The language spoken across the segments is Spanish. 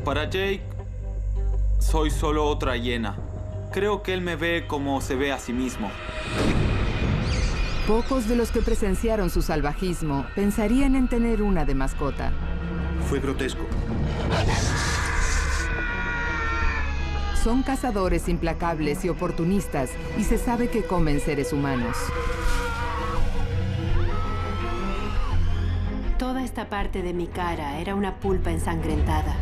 Para Jake, soy solo otra hiena. Creo que él me ve como se ve a sí mismo. Pocos de los que presenciaron su salvajismo pensarían en tener una de mascota. Fue grotesco. Son cazadores implacables y oportunistas, y se sabe que comen seres humanos. Toda esta parte de mi cara era una pulpa ensangrentada.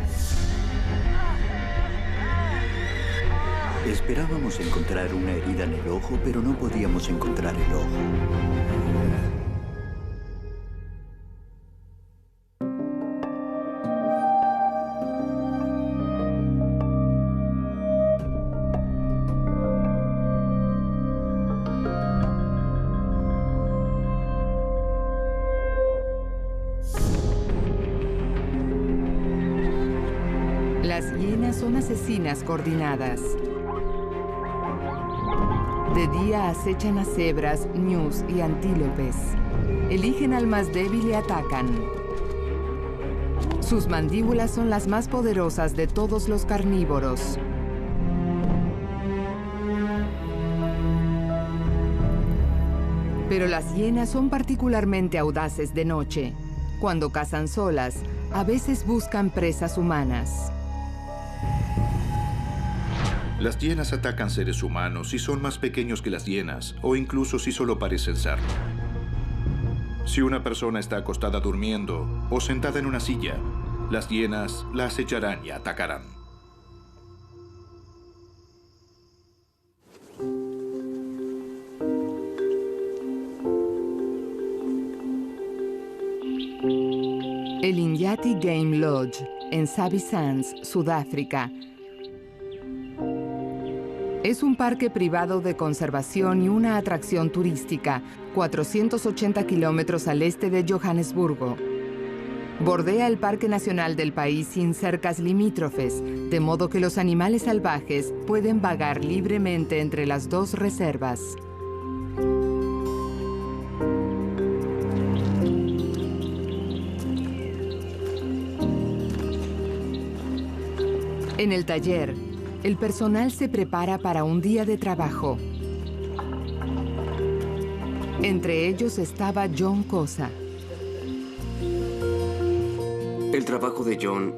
Esperábamos encontrar una herida en el ojo, pero no podíamos encontrar el ojo. Las hienas son asesinas coordinadas. De día acechan a cebras, ñus y antílopes. Eligen al más débil y atacan. Sus mandíbulas son las más poderosas de todos los carnívoros. Pero las hienas son particularmente audaces de noche. Cuando cazan solas, a veces buscan presas humanas. Las hienas atacan seres humanos si son más pequeños que las hienas, o incluso si solo parecen serlo. Si una persona está acostada durmiendo o sentada en una silla, las hienas la acecharán y atacarán. El Inyati Game Lodge, en Sabi Sands, Sudáfrica, es un parque privado de conservación y una atracción turística, 480 kilómetros al este de Johannesburgo. Bordea el Parque Nacional del país sin cercas limítrofes, de modo que los animales salvajes pueden vagar libremente entre las dos reservas. En el taller, el personal se prepara para un día de trabajo. Entre ellos estaba John Cosa. El trabajo de John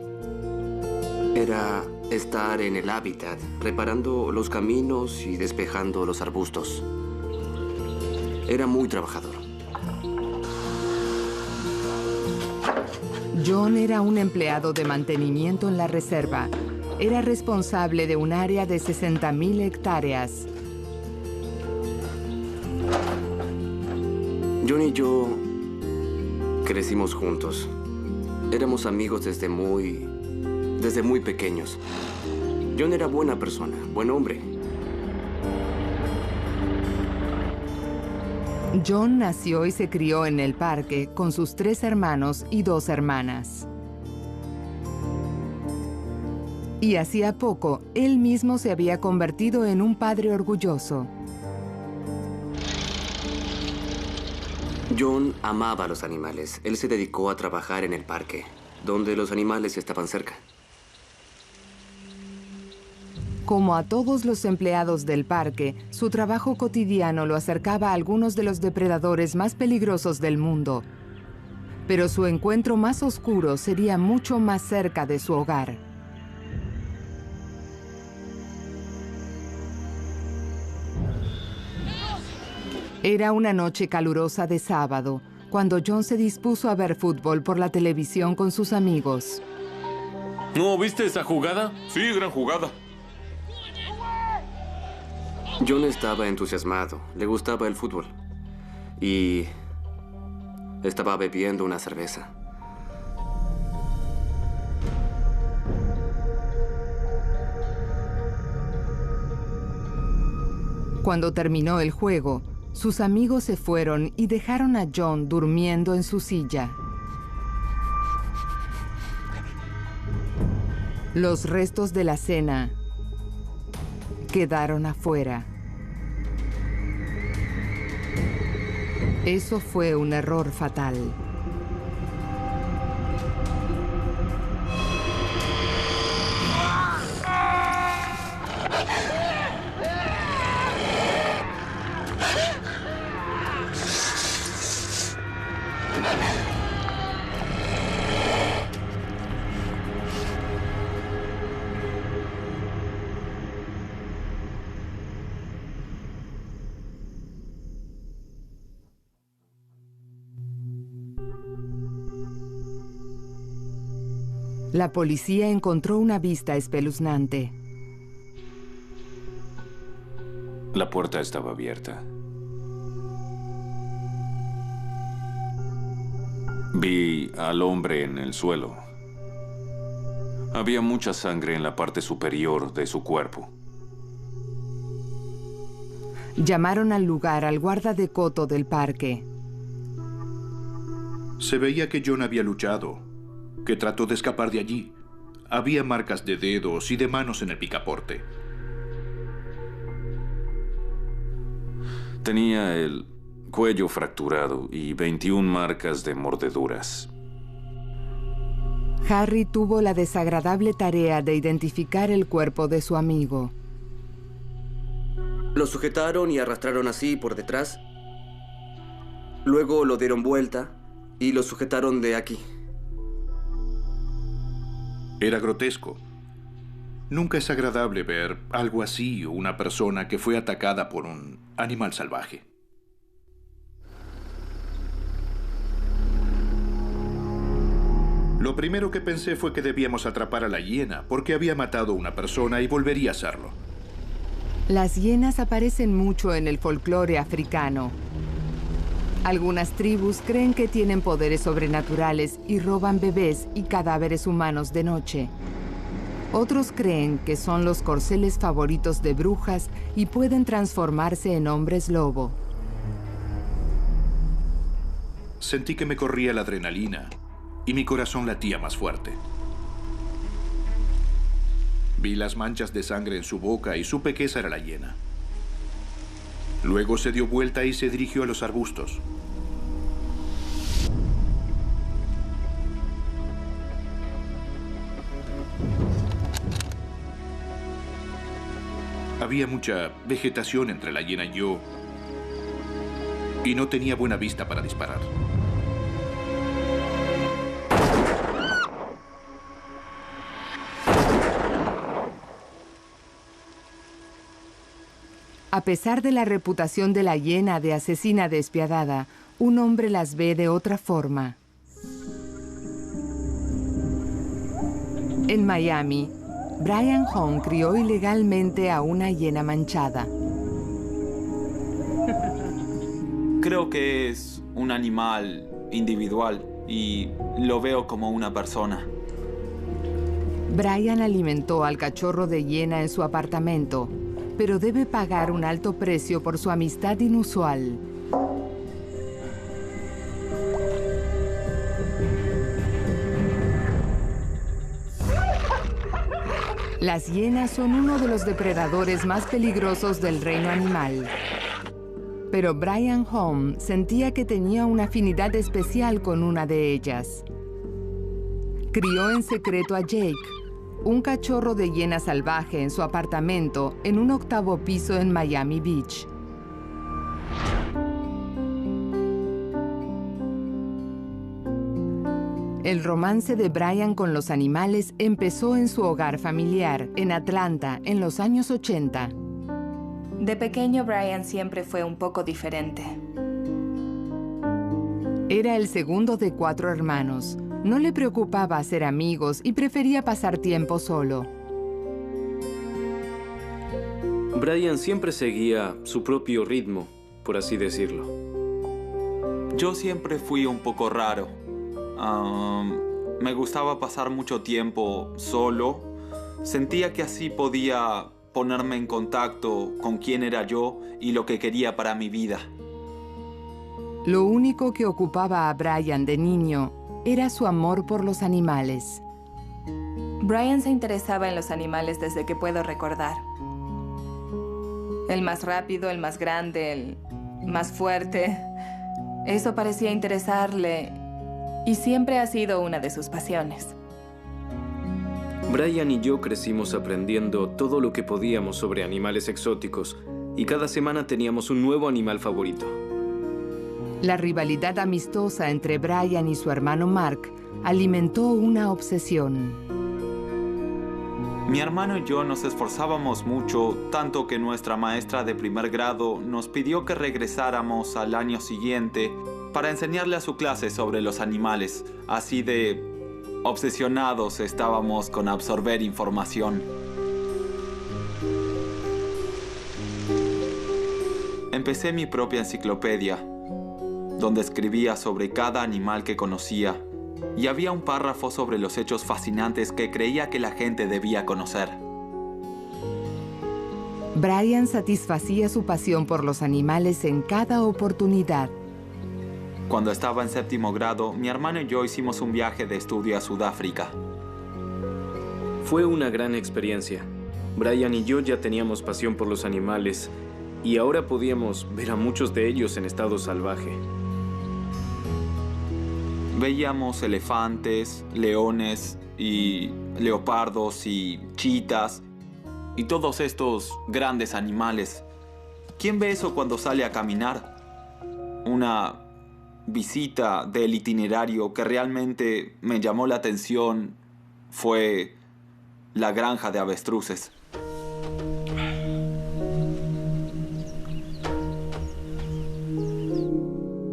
era estar en el hábitat, reparando los caminos y despejando los arbustos. Era muy trabajador. John era un empleado de mantenimiento en la reserva. Era responsable de un área de 60.000 hectáreas. John y yo crecimos juntos. Éramos amigos desde muy pequeños. John era buena persona, buen hombre. John nació y se crió en el parque con sus 3 hermanos y 2 hermanas. Y hacía poco, él mismo se había convertido en un padre orgulloso. John amaba a los animales. Él se dedicó a trabajar en el parque, donde los animales estaban cerca. Como a todos los empleados del parque, su trabajo cotidiano lo acercaba a algunos de los depredadores más peligrosos del mundo. Pero su encuentro más oscuro sería mucho más cerca de su hogar. Era una noche calurosa de sábado, cuando John se dispuso a ver fútbol por la televisión con sus amigos. ¿No viste esa jugada? Sí, gran jugada. John estaba entusiasmado, le gustaba el fútbol y estaba bebiendo una cerveza. Cuando terminó el juego, sus amigos se fueron y dejaron a John durmiendo en su silla. Los restos de la cena quedaron afuera. Eso fue un error fatal. La policía encontró una vista espeluznante. La puerta estaba abierta. Vi al hombre en el suelo. Había mucha sangre en la parte superior de su cuerpo. Llamaron al lugar al guarda de coto del parque. Se veía que John había luchado, que trató de escapar de allí. Había marcas de dedos y de manos en el picaporte. Tenía el cuello fracturado y 21 marcas de mordeduras. Harry tuvo la desagradable tarea de identificar el cuerpo de su amigo. Lo sujetaron y arrastraron así por detrás. Luego lo dieron vuelta y lo sujetaron de aquí. Era grotesco. Nunca es agradable ver algo así o una persona que fue atacada por un animal salvaje. Lo primero que pensé fue que debíamos atrapar a la hiena porque había matado a una persona y volvería a hacerlo. Las hienas aparecen mucho en el folclore africano. Algunas tribus creen que tienen poderes sobrenaturales y roban bebés y cadáveres humanos de noche. Otros creen que son los corceles favoritos de brujas y pueden transformarse en hombres lobo. Sentí que me corría la adrenalina y mi corazón latía más fuerte. Vi las manchas de sangre en su boca y supe que esa era la hiena. Luego se dio vuelta y se dirigió a los arbustos. Había mucha vegetación entre la hiena y yo, y no tenía buena vista para disparar. A pesar de la reputación de la hiena de asesina despiadada, un hombre las ve de otra forma. En Miami, Brian Hong crió ilegalmente a una hiena manchada. Creo que es un animal individual y lo veo como una persona. Brian alimentó al cachorro de hiena en su apartamento, pero debe pagar un alto precio por su amistad inusual. Las hienas son uno de los depredadores más peligrosos del reino animal. Pero Brian Home sentía que tenía una afinidad especial con una de ellas. Crió en secreto a Jake, un cachorro de hiena salvaje en su apartamento en un 8º piso en Miami Beach. El romance de Brian con los animales empezó en su hogar familiar, en Atlanta, en los años 80. De pequeño, Brian siempre fue un poco diferente. Era el segundo de 4 hermanos. No le preocupaba hacer amigos y prefería pasar tiempo solo. Brian siempre seguía su propio ritmo, por así decirlo. Yo siempre fui un poco raro. Me gustaba pasar mucho tiempo solo. Sentía que así podía ponerme en contacto con quién era yo y lo que quería para mi vida. Lo único que ocupaba a Brian de niño era su amor por los animales. Brian se interesaba en los animales desde que puedo recordar. El más rápido, el más grande, el más fuerte. Eso parecía interesarle y siempre ha sido una de sus pasiones. Brian y yo crecimos aprendiendo todo lo que podíamos sobre animales exóticos y cada semana teníamos un nuevo animal favorito. La rivalidad amistosa entre Brian y su hermano Mark alimentó una obsesión. Mi hermano y yo nos esforzábamos mucho, tanto que nuestra maestra de primer grado nos pidió que regresáramos al año siguiente para enseñarle a su clase sobre los animales, así de obsesionados estábamos con absorber información. Empecé mi propia enciclopedia, donde escribía sobre cada animal que conocía, y había un párrafo sobre los hechos fascinantes que creía que la gente debía conocer. Brian satisfacía su pasión por los animales en cada oportunidad. Cuando estaba en 7º grado, mi hermano y yo hicimos un viaje de estudio a Sudáfrica. Fue una gran experiencia. Brian y yo ya teníamos pasión por los animales y ahora podíamos ver a muchos de ellos en estado salvaje. Veíamos elefantes, leones y leopardos y chitas y todos estos grandes animales. ¿Quién ve eso cuando sale a caminar? Una visita del itinerario que realmente me llamó la atención fue la granja de avestruces.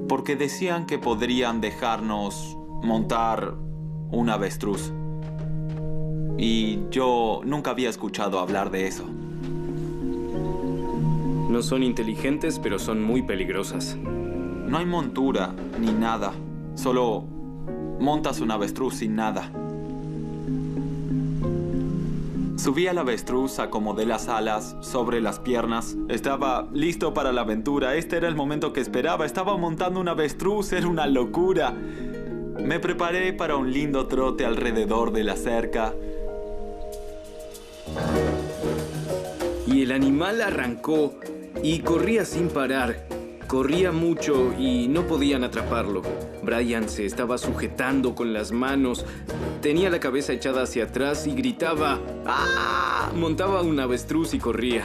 Porque decían que podrían dejarnos montar un avestruz. Y yo nunca había escuchado hablar de eso. No son inteligentes, pero son muy peligrosas. No hay montura ni nada. Solo montas un avestruz sin nada. Subí al avestruz, acomodé las alas sobre las piernas. Estaba listo para la aventura. Este era el momento que esperaba. Estaba montando un avestruz. Era una locura. Me preparé para un lindo trote alrededor de la cerca. Y el animal arrancó y corría sin parar. Corría mucho y no podían atraparlo. Brian se estaba sujetando con las manos. Tenía la cabeza echada hacia atrás y gritaba ¡ah! Montaba un avestruz y corría.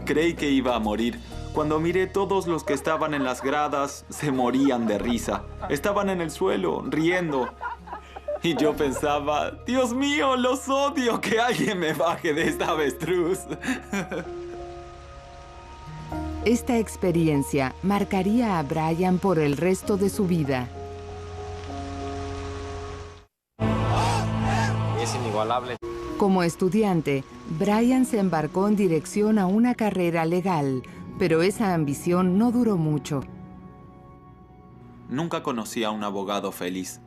Creí que iba a morir. Cuando miré, todos los que estaban en las gradas se morían de risa. Estaban en el suelo, riendo. Y yo pensaba, Dios mío, los odio, que alguien me baje de esta avestruz. Esta experiencia marcaría a Brian por el resto de su vida. Es inigualable. Como estudiante, Brian se embarcó en dirección a una carrera legal, pero esa ambición no duró mucho. Nunca conocí a un abogado feliz.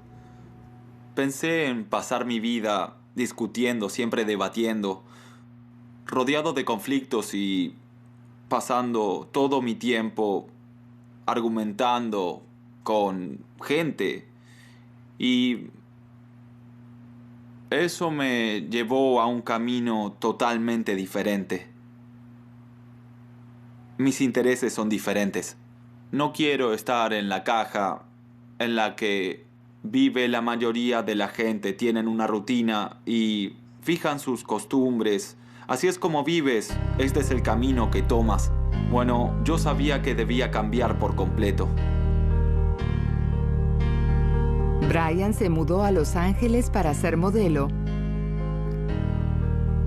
Pensé en pasar mi vida discutiendo, siempre debatiendo, rodeado de conflictos y pasando todo mi tiempo argumentando con gente. Y eso me llevó a un camino totalmente diferente. Mis intereses son diferentes. No quiero estar en la caja en la que vive la mayoría de la gente. Tienen una rutina y fijan sus costumbres. Así es como vives. Este es el camino que tomas. Bueno, yo sabía que debía cambiar por completo. Brian se mudó a Los Ángeles para ser modelo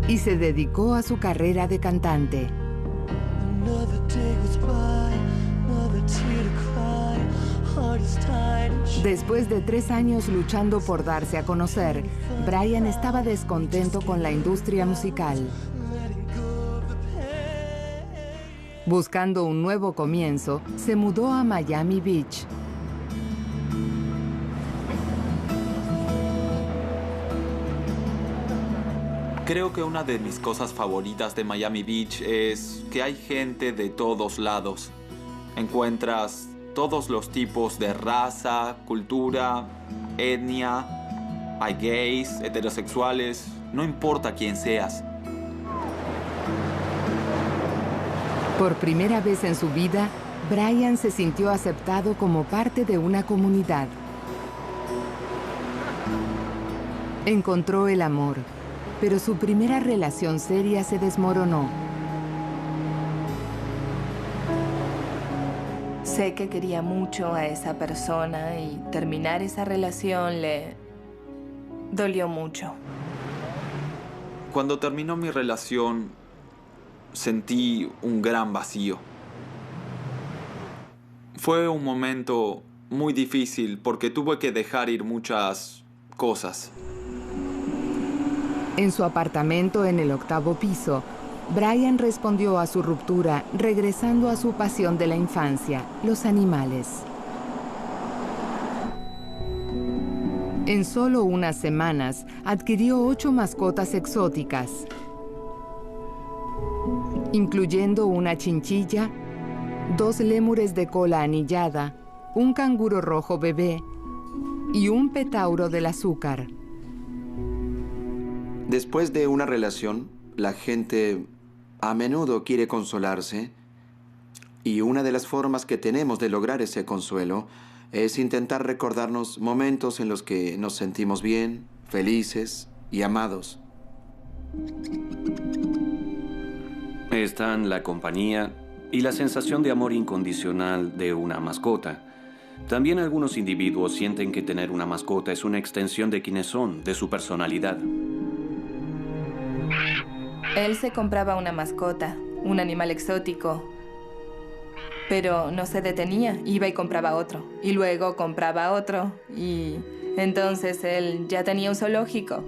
y se dedicó a su carrera de cantante. Después de 3 años luchando por darse a conocer, Brian estaba descontento con la industria musical. Buscando un nuevo comienzo, se mudó a Miami Beach. Creo que una de mis cosas favoritas de Miami Beach es que hay gente de todos lados. Encuentras todos los tipos de raza, cultura, etnia. Hay gays, heterosexuales, no importa quién seas. Por primera vez en su vida, Brian se sintió aceptado como parte de una comunidad. Encontró el amor, pero su primera relación seria se desmoronó. Sé que quería mucho a esa persona y terminar esa relación le dolió mucho. Cuando terminó mi relación, sentí un gran vacío. Fue un momento muy difícil porque tuve que dejar ir muchas cosas. En su apartamento en el 8º piso, Brian respondió a su ruptura regresando a su pasión de la infancia, los animales. En solo unas semanas, adquirió 8 mascotas exóticas, incluyendo una chinchilla, 2 lémures de cola anillada, un canguro rojo bebé y un petauro del azúcar. Después de una relación, la gente a menudo quiere consolarse, y una de las formas que tenemos de lograr ese consuelo es intentar recordarnos momentos en los que nos sentimos bien, felices y amados. Están la compañía y la sensación de amor incondicional de una mascota. También algunos individuos sienten que tener una mascota es una extensión de quienes son, de su personalidad. Él se compraba una mascota, un animal exótico, pero no se detenía, iba y compraba otro, y luego compraba otro, y entonces él ya tenía un zoológico.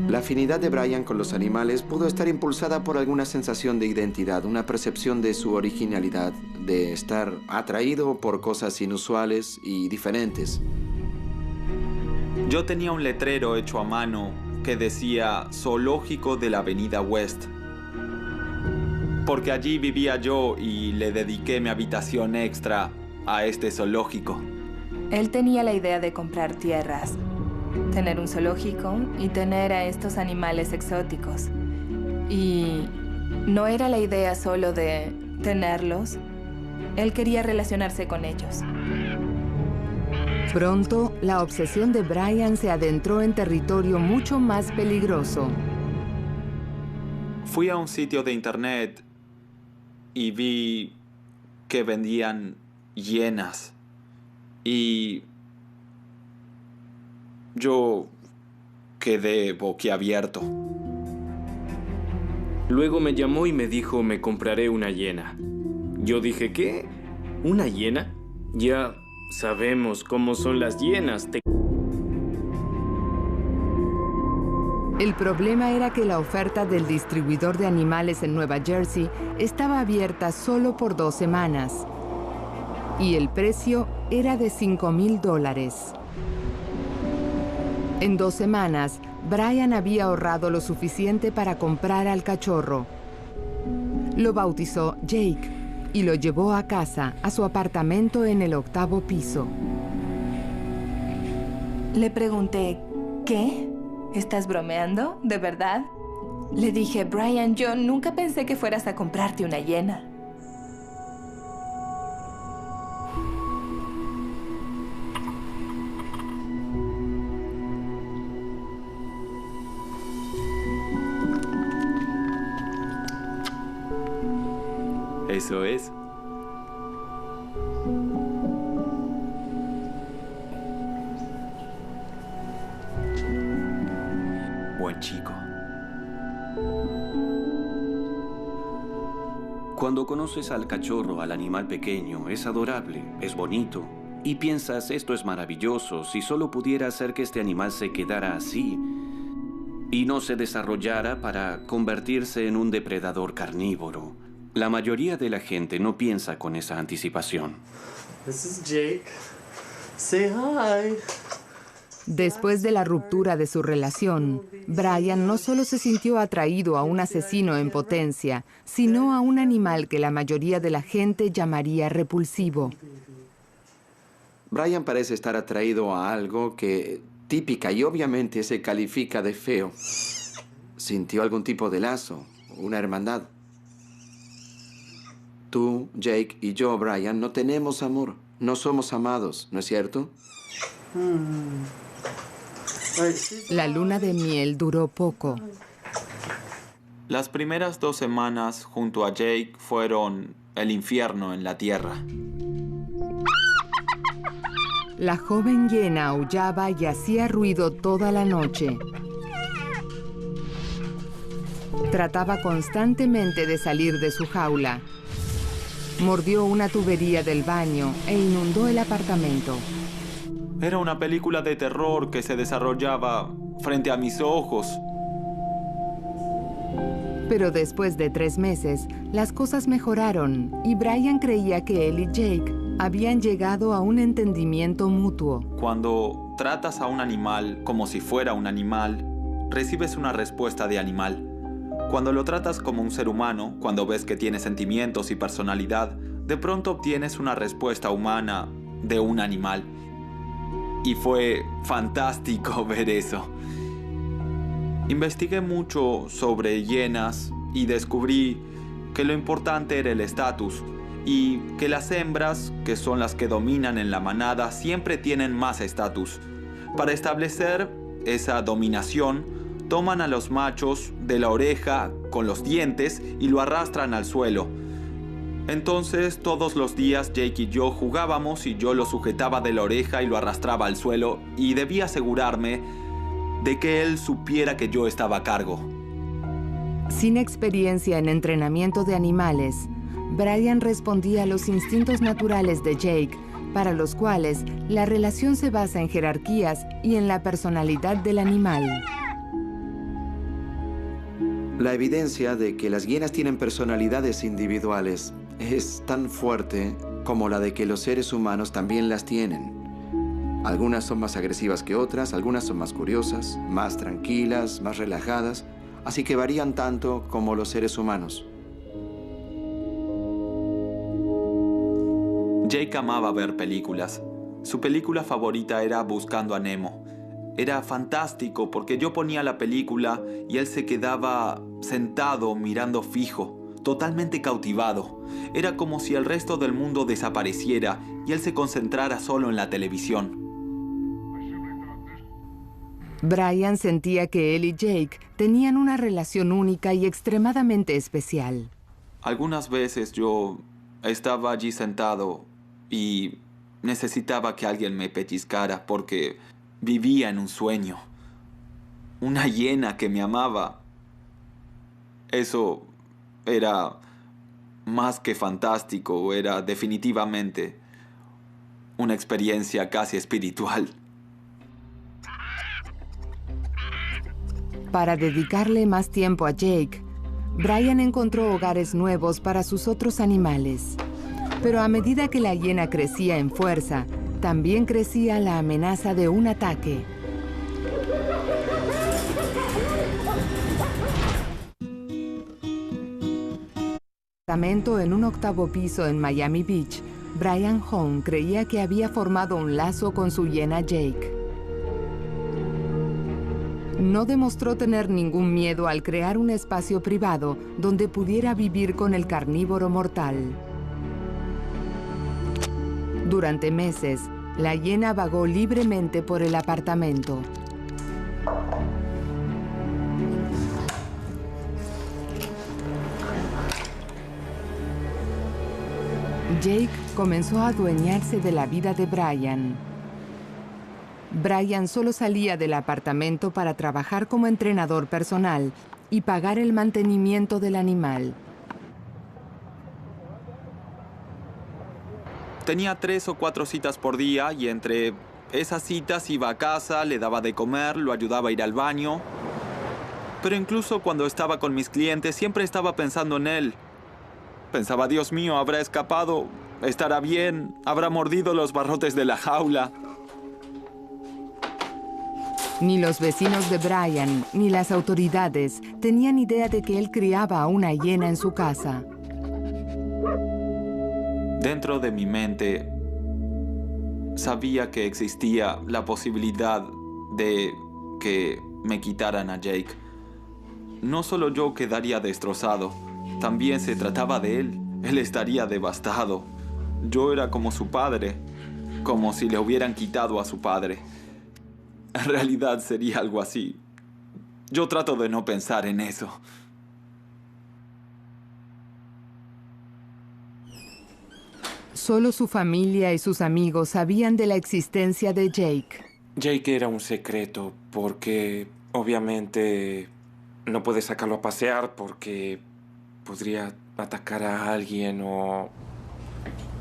La afinidad de Brian con los animales pudo estar impulsada por alguna sensación de identidad, una percepción de su originalidad, de estar atraído por cosas inusuales y diferentes. Yo tenía un letrero hecho a mano que decía Zoológico de la Avenida West, porque allí vivía yo y le dediqué mi habitación extra a este zoológico. Él tenía la idea de comprar tierras, tener un zoológico y tener a estos animales exóticos. Y no era la idea solo de tenerlos, él quería relacionarse con ellos. Pronto, la obsesión de Brian se adentró en territorio mucho más peligroso. Fui a un sitio de internet y vi que vendían hienas. Y yo quedé boquiabierto. Luego me llamó y me dijo, me compraré una hiena. Yo dije, ¿qué? ¿Una hiena? Ya sabemos cómo son las hienas. El problema era que la oferta del distribuidor de animales en Nueva Jersey estaba abierta solo por 2 semanas. Y el precio era de $5,000. En 2 semanas, Brian había ahorrado lo suficiente para comprar al cachorro. Lo bautizó Jake y lo llevó a casa, a su apartamento en el 8º piso. Le pregunté, ¿qué? ¿Estás bromeando? ¿De verdad? Le dije, Brian, yo nunca pensé que fueras a comprarte una hiena. Eso es. Buen chico. Cuando conoces al cachorro, al animal pequeño, es adorable, es bonito. Y piensas, esto es maravilloso, si solo pudiera hacer que este animal se quedara así y no se desarrollara para convertirse en un depredador carnívoro. La mayoría de la gente no piensa con esa anticipación. This is Jake. Say hi. Después de la ruptura de su relación, Brian no solo se sintió atraído a un asesino en potencia, sino a un animal que la mayoría de la gente llamaría repulsivo. Brian parece estar atraído a algo que típica y obviamente se califica de feo. Sintió algún tipo de lazo, una hermandad. Tú, Jake y yo, Brian, no tenemos amor. No somos amados, ¿no es cierto? La luna de miel duró poco. Las primeras 2 semanas junto a Jake fueron el infierno en la tierra. La joven hiena aullaba y hacía ruido toda la noche. Trataba constantemente de salir de su jaula. Mordió una tubería del baño e inundó el apartamento. Era una película de terror que se desarrollaba frente a mis ojos. Pero después de 3 meses, las cosas mejoraron y Brian creía que él y Jake habían llegado a un entendimiento mutuo. Cuando tratas a un animal como si fuera un animal, recibes una respuesta de animal. Cuando lo tratas como un ser humano, cuando ves que tiene sentimientos y personalidad, de pronto obtienes una respuesta humana de un animal. Y fue fantástico ver eso. Investigué mucho sobre hienas y descubrí que lo importante era el estatus y que las hembras, que son las que dominan en la manada, siempre tienen más estatus. Para establecer esa dominación, toman a los machos de la oreja con los dientes y lo arrastran al suelo. Entonces, todos los días Jake y yo jugábamos y yo lo sujetaba de la oreja y lo arrastraba al suelo y debía asegurarme de que él supiera que yo estaba a cargo. Sin experiencia en entrenamiento de animales, Brian respondía a los instintos naturales de Jake, para los cuales la relación se basa en jerarquías y en la personalidad del animal. La evidencia de que las hienas tienen personalidades individuales es tan fuerte como la de que los seres humanos también las tienen. Algunas son más agresivas que otras, algunas son más curiosas, más tranquilas, más relajadas, así que varían tanto como los seres humanos. Jake amaba ver películas. Su película favorita era Buscando a Nemo. Era fantástico porque yo ponía la película y él se quedaba sentado mirando fijo, totalmente cautivado. Era como si el resto del mundo desapareciera y él se concentrara solo en la televisión. Brian sentía que él y Jake tenían una relación única y extremadamente especial. Algunas veces yo estaba allí sentado y necesitaba que alguien me pellizcara porque vivía en un sueño. Una hiena que me amaba. Eso era más que fantástico, era definitivamente una experiencia casi espiritual. Para dedicarle más tiempo a Jake, Brian encontró hogares nuevos para sus otros animales. Pero a medida que la hiena crecía en fuerza, también crecía la amenaza de un ataque. En un 8º piso en Miami Beach, Brian Home creía que había formado un lazo con su hiena Jake. No demostró tener ningún miedo al crear un espacio privado donde pudiera vivir con el carnívoro mortal. Durante meses, la hiena vagó libremente por el apartamento. Jake comenzó a adueñarse de la vida de Brian. Brian solo salía del apartamento para trabajar como entrenador personal y pagar el mantenimiento del animal. Tenía 3 o 4 citas por día y entre esas citas iba a casa, le daba de comer, lo ayudaba a ir al baño. Pero incluso cuando estaba con mis clientes siempre estaba pensando en él. Pensaba, Dios mío, habrá escapado, estará bien, habrá mordido los barrotes de la jaula. Ni los vecinos de Brian ni las autoridades tenían idea de que él criaba a una hiena en su casa. Dentro de mi mente sabía que existía la posibilidad de que me quitaran a Jake. No solo yo quedaría destrozado, también se trataba de él. Él estaría devastado. Yo era como su padre, como si le hubieran quitado a su padre. En realidad sería algo así. Yo trato de no pensar en eso. Solo su familia y sus amigos sabían de la existencia de Jake. Jake era un secreto porque obviamente no puedes sacarlo a pasear porque podría atacar a alguien o...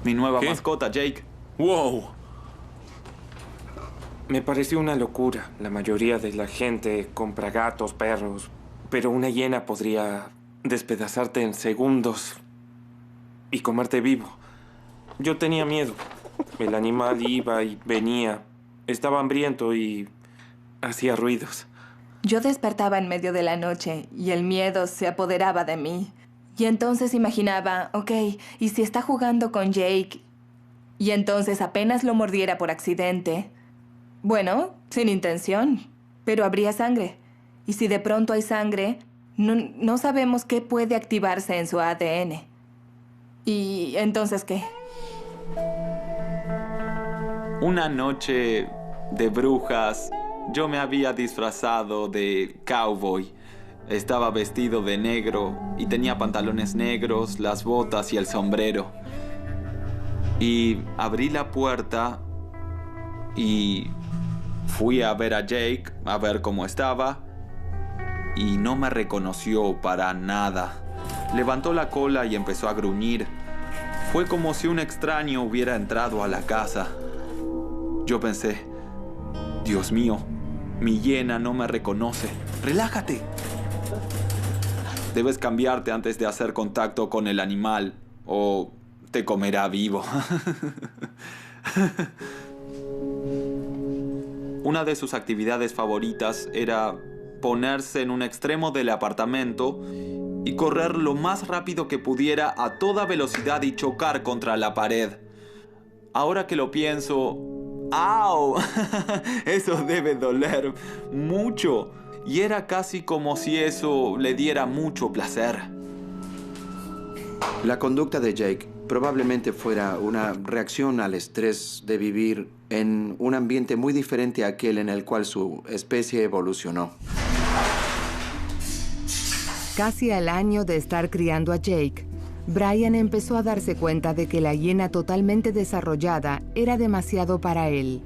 Mi nueva mascota, Jake. ¡Wow! Me pareció una locura. La mayoría de la gente compra gatos, perros, Pero una hiena podría despedazarte en segundos y comerte vivo. Yo tenía miedo. El animal iba y venía. Estaba hambriento y hacía ruidos. Yo despertaba en medio de la noche y el miedo se apoderaba de mí. Y entonces imaginaba, ok, ¿y si está jugando con Jake? Y entonces apenas lo mordiera por accidente. Bueno, sin intención, pero habría sangre. Y si de pronto hay sangre, no sabemos qué puede activarse en su ADN. ¿Y entonces qué? Una noche de brujas, yo me había disfrazado de cowboy. Estaba vestido de negro y tenía pantalones negros, las botas y el sombrero. Y abrí la puerta y fui a ver a Jake, a ver cómo estaba. Y no me reconoció para nada. Levantó la cola y empezó a gruñir. Fue como si un extraño hubiera entrado a la casa. Yo pensé, Dios mío, mi hiena no me reconoce. ¡Relájate! Debes cambiarte antes de hacer contacto con el animal o te comerá vivo. Una de sus actividades favoritas era ponerse en un extremo del apartamento y correr lo más rápido que pudiera a toda velocidad y chocar contra la pared. Ahora que lo pienso, ¡au! Eso debe doler mucho. Y era casi como si eso le diera mucho placer. La conducta de Jake probablemente fuera una reacción al estrés de vivir en un ambiente muy diferente a aquel en el cual su especie evolucionó. Casi al año de estar criando a Jake, Brian empezó a darse cuenta de que la hiena totalmente desarrollada era demasiado para él.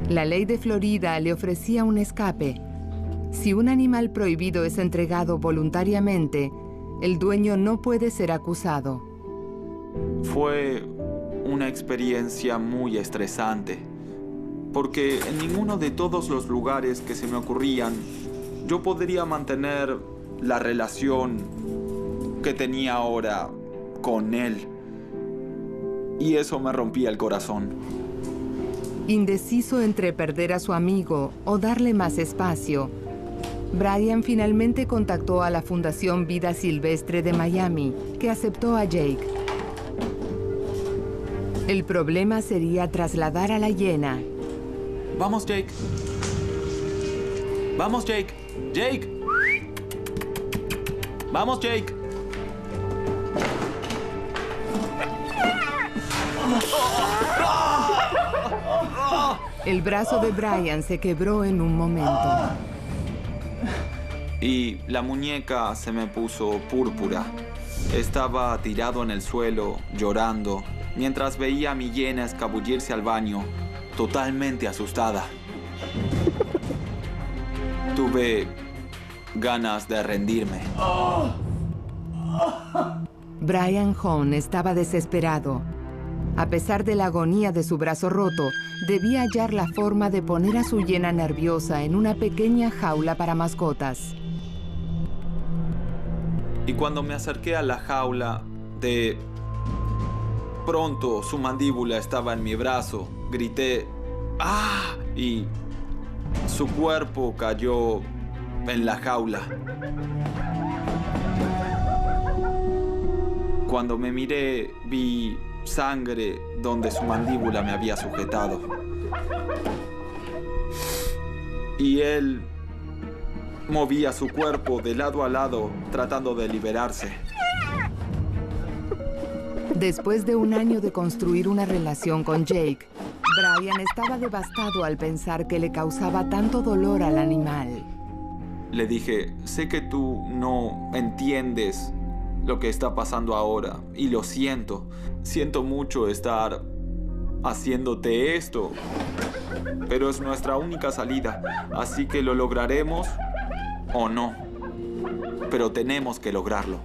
La ley de Florida le ofrecía un escape. Si un animal prohibido es entregado voluntariamente, el dueño no puede ser acusado. Fue una experiencia muy estresante, porque en ninguno de todos los lugares que se me ocurrían, yo podría mantener la relación que tenía ahora con él. Y eso me rompía el corazón. Indeciso entre perder a su amigo o darle más espacio, Brian finalmente contactó a la Fundación Vida Silvestre de Miami, que aceptó a Jake. El problema sería trasladar a la hiena. ¡Vamos, Jake! ¡Vamos, Jake! ¡Jake! ¡Vamos, Jake! El brazo de Brian se quebró en un momento. Y la muñeca se me puso púrpura. Estaba tirado en el suelo, llorando, mientras veía a mi hiena escabullirse al baño, totalmente asustada. Tuve ganas de rendirme. Brian Hone estaba desesperado. A pesar de la agonía de su brazo roto, debía hallar la forma de poner a su hiena nerviosa en una pequeña jaula para mascotas. Y cuando me acerqué a la jaula, de pronto su mandíbula estaba en mi brazo. Grité, ¡ah! Y su cuerpo cayó en la jaula. Cuando me miré, vi sangre donde su mandíbula me había sujetado. Y él movía su cuerpo de lado a lado, tratando de liberarse. Después de un año de construir una relación con Jake, Brian estaba devastado al pensar que le causaba tanto dolor al animal. Le dije, sé que tú no entiendes lo que está pasando ahora, y lo siento. Siento mucho estar haciéndote esto, pero es nuestra única salida, así que lo lograremos o no, pero tenemos que lograrlo.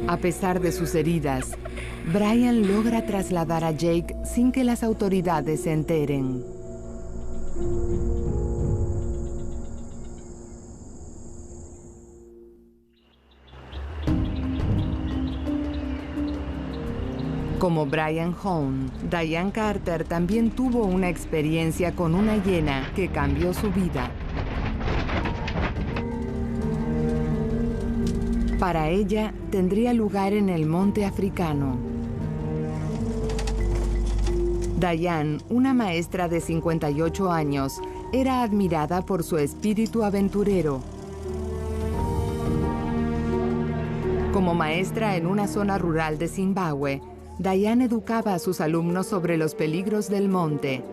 A pesar de sus heridas, Brian logra trasladar a Jake sin que las autoridades se enteren. Como Brian Hone, Diane Carter también tuvo una experiencia con una hiena que cambió su vida. Para ella, tendría lugar en el monte africano. Diane, una maestra de 58 años, era admirada por su espíritu aventurero. Como maestra en una zona rural de Zimbabue, Diane educaba a sus alumnos sobre los peligros del monte.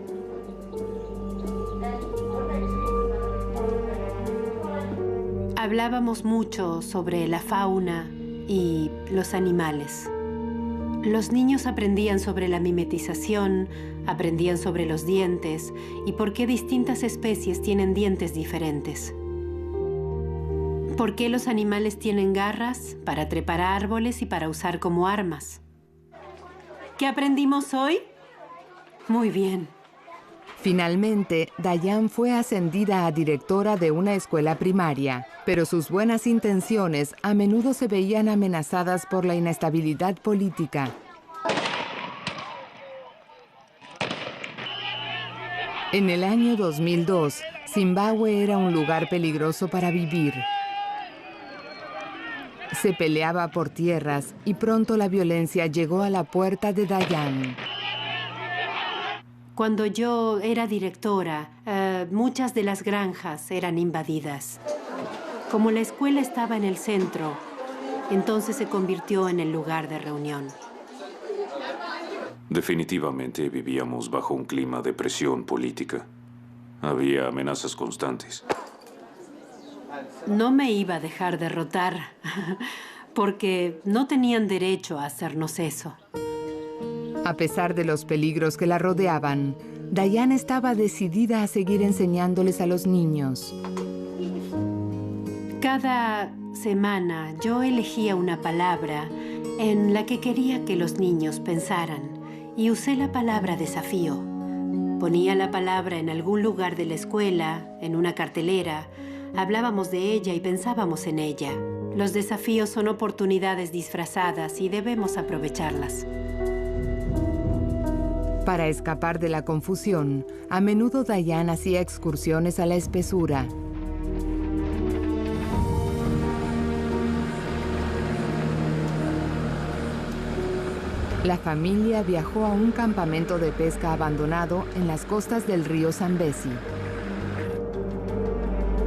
Hablábamos mucho sobre la fauna y los animales. Los niños aprendían sobre la mimetización, aprendían sobre los dientes y por qué distintas especies tienen dientes diferentes. ¿Por qué los animales tienen garras para trepar a árboles y para usar como armas? ¿Qué aprendimos hoy? Muy bien. Finalmente, Diane fue ascendida a directora de una escuela primaria, pero sus buenas intenciones a menudo se veían amenazadas por la inestabilidad política. En el año 2002, Zimbabue era un lugar peligroso para vivir. Se peleaba por tierras y pronto la violencia llegó a la puerta de Diane. Cuando yo era directora, muchas de las granjas eran invadidas. Como la escuela estaba en el centro, entonces se convirtió en el lugar de reunión. Definitivamente vivíamos bajo un clima de presión política. Había amenazas constantes. No me iba a dejar derrotar, porque no tenían derecho a hacernos eso. A pesar de los peligros que la rodeaban, Diane estaba decidida a seguir enseñándoles a los niños. Cada semana yo elegía una palabra en la que quería que los niños pensaran y usé la palabra desafío. Ponía la palabra en algún lugar de la escuela, en una cartelera. Hablábamos de ella y pensábamos en ella. Los desafíos son oportunidades disfrazadas y debemos aprovecharlas. Para escapar de la confusión, a menudo Diane hacía excursiones a la espesura. La familia viajó a un campamento de pesca abandonado en las costas del río Zambezi.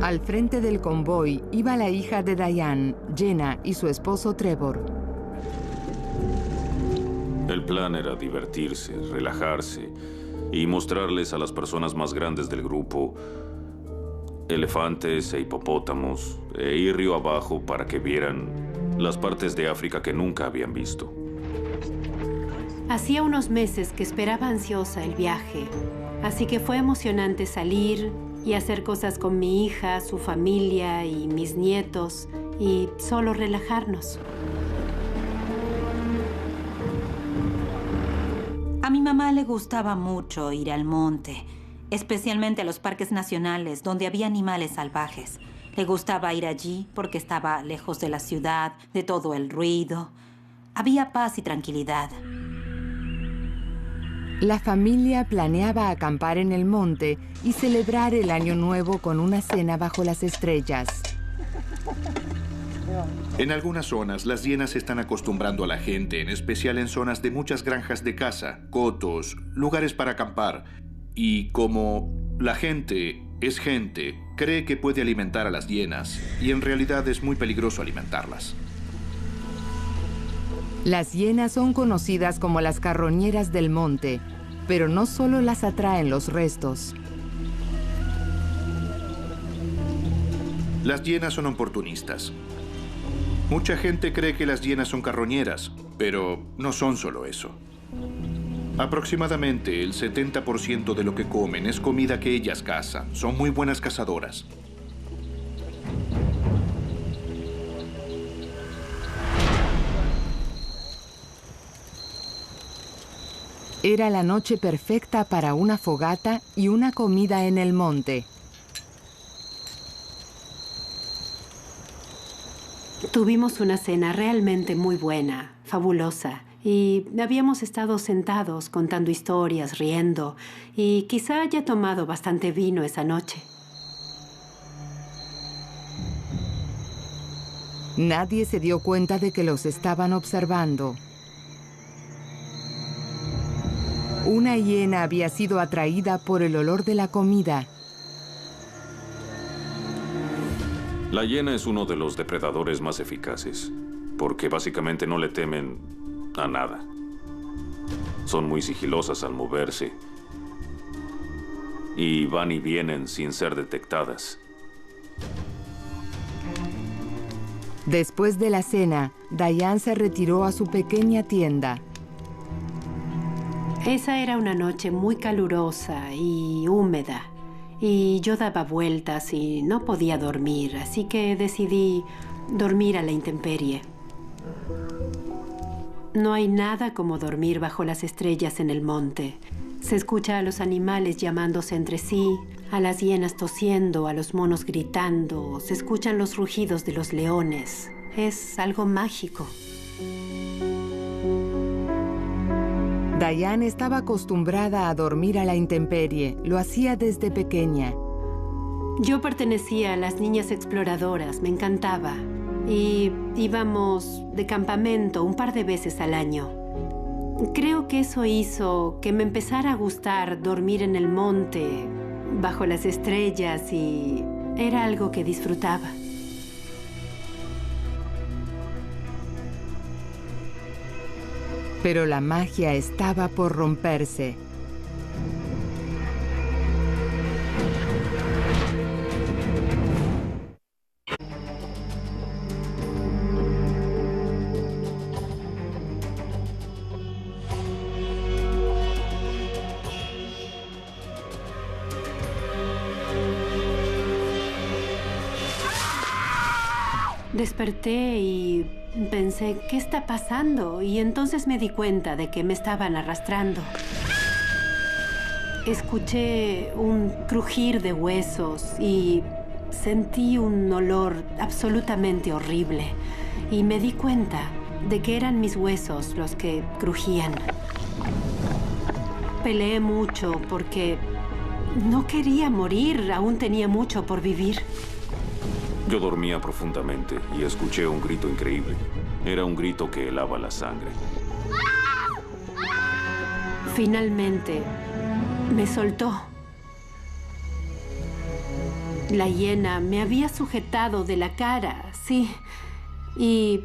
Al frente del convoy iba la hija de Diane, Jenna, y su esposo Trevor. El plan era divertirse, relajarse y mostrarles a las personas más grandes del grupo elefantes e hipopótamos e ir río abajo para que vieran las partes de África que nunca habían visto. Hacía unos meses que esperaba ansiosa el viaje, así que fue emocionante salir y hacer cosas con mi hija, su familia y mis nietos y solo relajarnos. A mi mamá le gustaba mucho ir al monte, especialmente a los parques nacionales donde había animales salvajes. Le gustaba ir allí porque estaba lejos de la ciudad, de todo el ruido. Había paz y tranquilidad. La familia planeaba acampar en el monte y celebrar el Año Nuevo con una cena bajo las estrellas. En algunas zonas, las hienas están acostumbrando a la gente, en especial en zonas de muchas granjas de caza, cotos, lugares para acampar. Y como la gente es gente, cree que puede alimentar a las hienas, y en realidad es muy peligroso alimentarlas. Las hienas son conocidas como las carroñeras del monte, pero no solo las atraen los restos. Las hienas son oportunistas. Mucha gente cree que las hienas son carroñeras, pero no son solo eso. Aproximadamente el 70% de lo que comen es comida que ellas cazan. Son muy buenas cazadoras. Era la noche perfecta para una fogata y una comida en el monte. Tuvimos una cena realmente muy buena, fabulosa, Y habíamos estado sentados contando historias, riendo, y quizá haya tomado bastante vino esa noche. Nadie se dio cuenta de que los estaban observando. Una hiena había sido atraída por el olor de la comida. La hiena es uno de los depredadores más eficaces, porque básicamente no le temen a nada. Son muy sigilosas al moverse y van y vienen sin ser detectadas. Después de la cena, Diane se retiró a su pequeña tienda. Esa era una noche muy calurosa y húmeda, y yo daba vueltas y no podía dormir, así que decidí dormir a la intemperie. No hay nada como dormir bajo las estrellas en el monte. Se escucha a los animales llamándose entre sí, a las hienas tosiendo, a los monos gritando, se escuchan los rugidos de los leones. Es algo mágico. Diane estaba acostumbrada a dormir a la intemperie. Lo hacía desde pequeña. Yo pertenecía a las niñas exploradoras, me encantaba. Y íbamos de campamento un par de veces al año. Creo que eso hizo que me empezara a gustar dormir en el monte, bajo las estrellas, y era algo que disfrutaba. Pero la magia estaba por romperse. Desperté y pensé, ¿qué está pasando? Y entonces me di cuenta de que me estaban arrastrando. Escuché un crujir de huesos y sentí un olor absolutamente horrible. Y me di cuenta de que eran mis huesos los que crujían. Peleé mucho porque no quería morir, aún tenía mucho por vivir. Yo dormía profundamente y escuché un grito increíble. Era un grito que helaba la sangre. Finalmente, me soltó. La hiena me había sujetado de la cara, sí. Y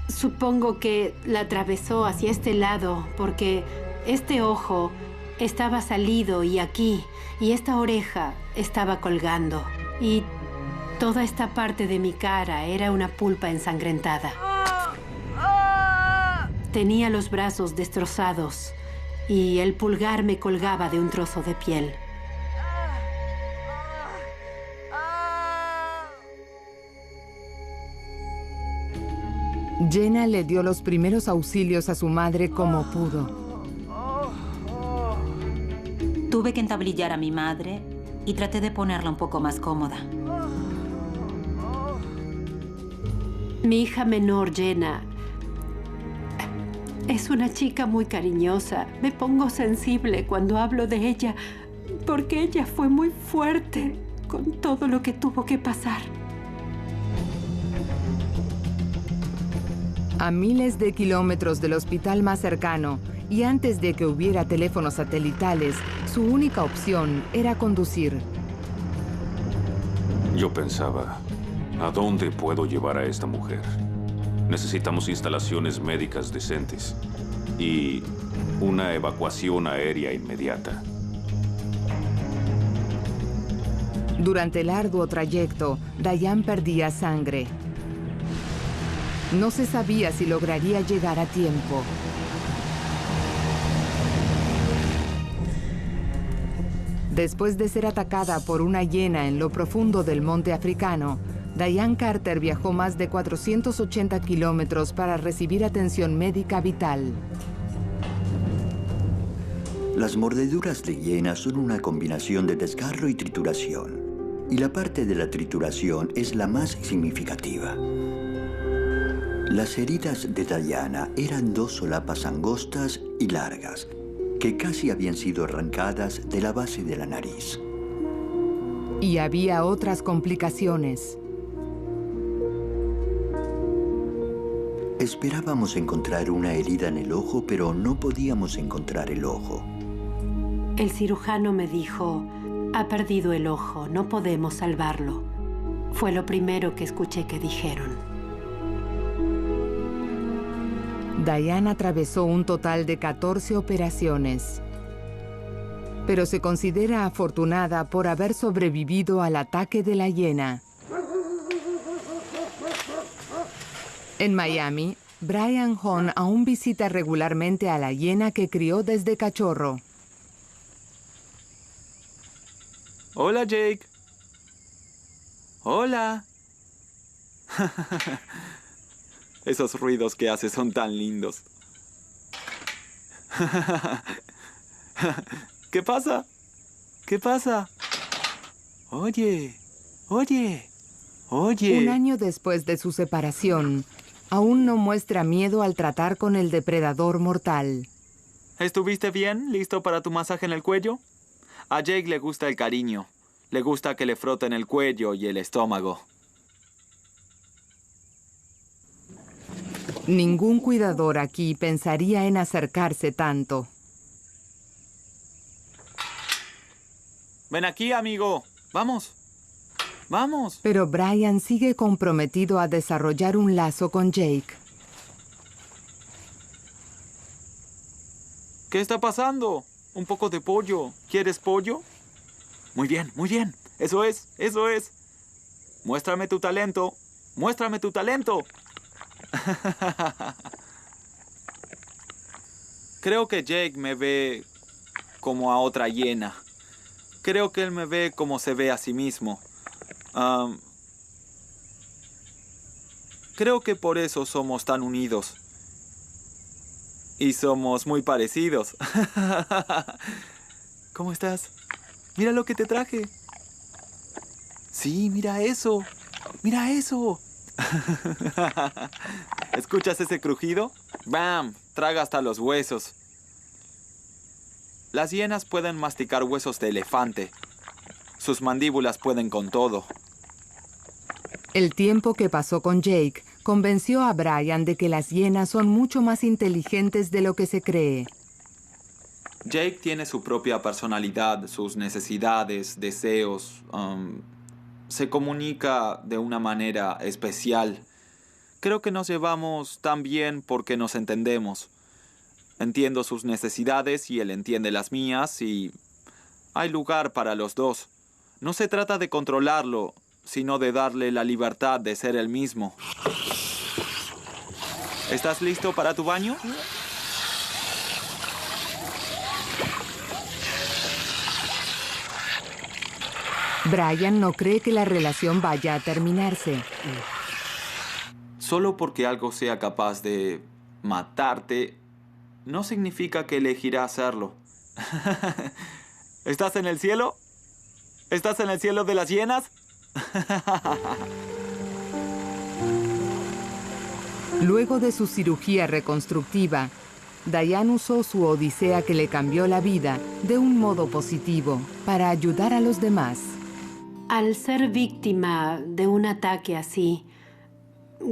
supongo que la atravesó hacia este lado porque este ojo estaba salido y aquí, y esta oreja estaba colgando. Y toda esta parte de mi cara era una pulpa ensangrentada. Tenía los brazos destrozados y el pulgar me colgaba de un trozo de piel. Jenna le dio los primeros auxilios a su madre como pudo. Tuve que entablillar a mi madre y traté de ponerla un poco más cómoda. Mi hija menor, Jenna, es una chica muy cariñosa. Me pongo sensible cuando hablo de ella, porque ella fue muy fuerte con todo lo que tuvo que pasar. A miles de kilómetros del hospital más cercano, y antes de que hubiera teléfonos satelitales, su única opción era conducir. Yo pensaba, ¿a dónde puedo llevar a esta mujer? Necesitamos instalaciones médicas decentes y una evacuación aérea inmediata. Durante el arduo trayecto, Diane perdía sangre. No se sabía si lograría llegar a tiempo. Después de ser atacada por una hiena en lo profundo del monte africano, Diane Carter viajó más de 480 kilómetros para recibir atención médica vital. Las mordeduras de hiena son una combinación de desgarro y trituración. Y la parte de la trituración es la más significativa. Las heridas de Diana eran 2 solapas angostas y largas, que casi habían sido arrancadas de la base de la nariz. Y había otras complicaciones. Esperábamos encontrar una herida en el ojo, pero no podíamos encontrar el ojo. El cirujano me dijo, ha perdido el ojo, no podemos salvarlo. Fue lo primero que escuché que dijeron. Diane atravesó un total de 14 operaciones, pero se considera afortunada por haber sobrevivido al ataque de la hiena. En Miami, Brian Hahn aún visita regularmente a la hiena que crió desde cachorro. Hola, Jake. Hola. Esos ruidos que hace son tan lindos. ¿Qué pasa? ¿Qué pasa? Oye, oye, oye. Un año después de su separación, aún no muestra miedo al tratar con el depredador mortal. ¿Estuviste bien? ¿Listo para tu masaje en el cuello? A Jake le gusta el cariño. Le gusta que le froten el cuello y el estómago. Ningún cuidador aquí pensaría en acercarse tanto. Ven aquí, amigo. Vamos. Vamos. Pero Brian sigue comprometido a desarrollar un lazo con Jake. ¿Qué está pasando? Un poco de pollo. ¿Quieres pollo? Muy bien, muy bien. Eso es, eso es. Muéstrame tu talento. Muéstrame tu talento. Creo que Jake me ve como a otra hiena. Creo que él me ve como se ve a sí mismo. Creo que por eso somos tan unidos. Y somos muy parecidos. ¿Cómo estás? Mira lo que te traje. Sí, mira eso. Mira eso. ¿Escuchas ese crujido? ¡Bam! Traga hasta los huesos. Las hienas pueden masticar huesos de elefante. Sus mandíbulas pueden con todo. El tiempo que pasó con Jake convenció a Brian de que las hienas son mucho más inteligentes de lo que se cree. Jake tiene su propia personalidad, sus necesidades, deseos. Se comunica de una manera especial. Creo que nos llevamos tan bien porque nos entendemos. Entiendo sus necesidades y él entiende las mías y hay lugar para los dos. No se trata de controlarlo, sino de darle la libertad de ser él mismo. ¿Estás listo para tu baño? Brian no cree que la relación vaya a terminarse. Solo porque algo sea capaz de matarte, no significa que elegirá hacerlo. ¿Estás en el cielo? ¿Estás en el cielo de las hienas? Luego de su cirugía reconstructiva, Diane usó su odisea que le cambió la vida de un modo positivo para ayudar a los demás. Al ser víctima de un ataque así,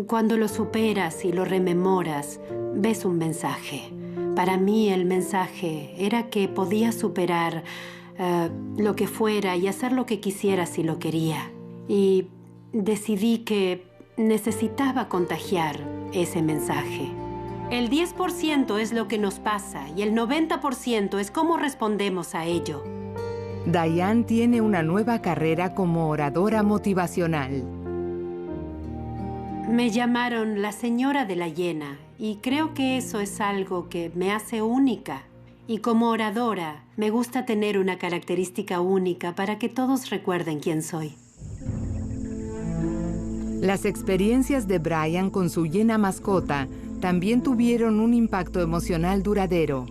cuando lo superas y lo rememoras, ves un mensaje. Para mí el mensaje era que podía superar lo que fuera y hacer lo que quisiera si lo quería. Y decidí que necesitaba contagiar ese mensaje. El 10% es lo que nos pasa y el 90% es cómo respondemos a ello. Diane tiene una nueva carrera como oradora motivacional. Me llamaron la señora de la hiena y creo que eso es algo que me hace única. Y como oradora, me gusta tener una característica única para que todos recuerden quién soy. Las experiencias de Brian con su hiena mascota también tuvieron un impacto emocional duradero.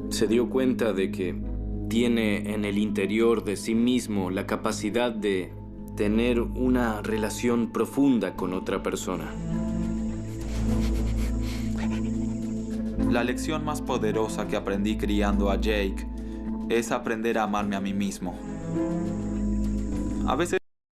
Se dio cuenta de que tiene en el interior de sí mismo la capacidad de tener una relación profunda con otra persona. La lección más poderosa que aprendí criando a Jake es aprender a amarme a mí mismo. A veces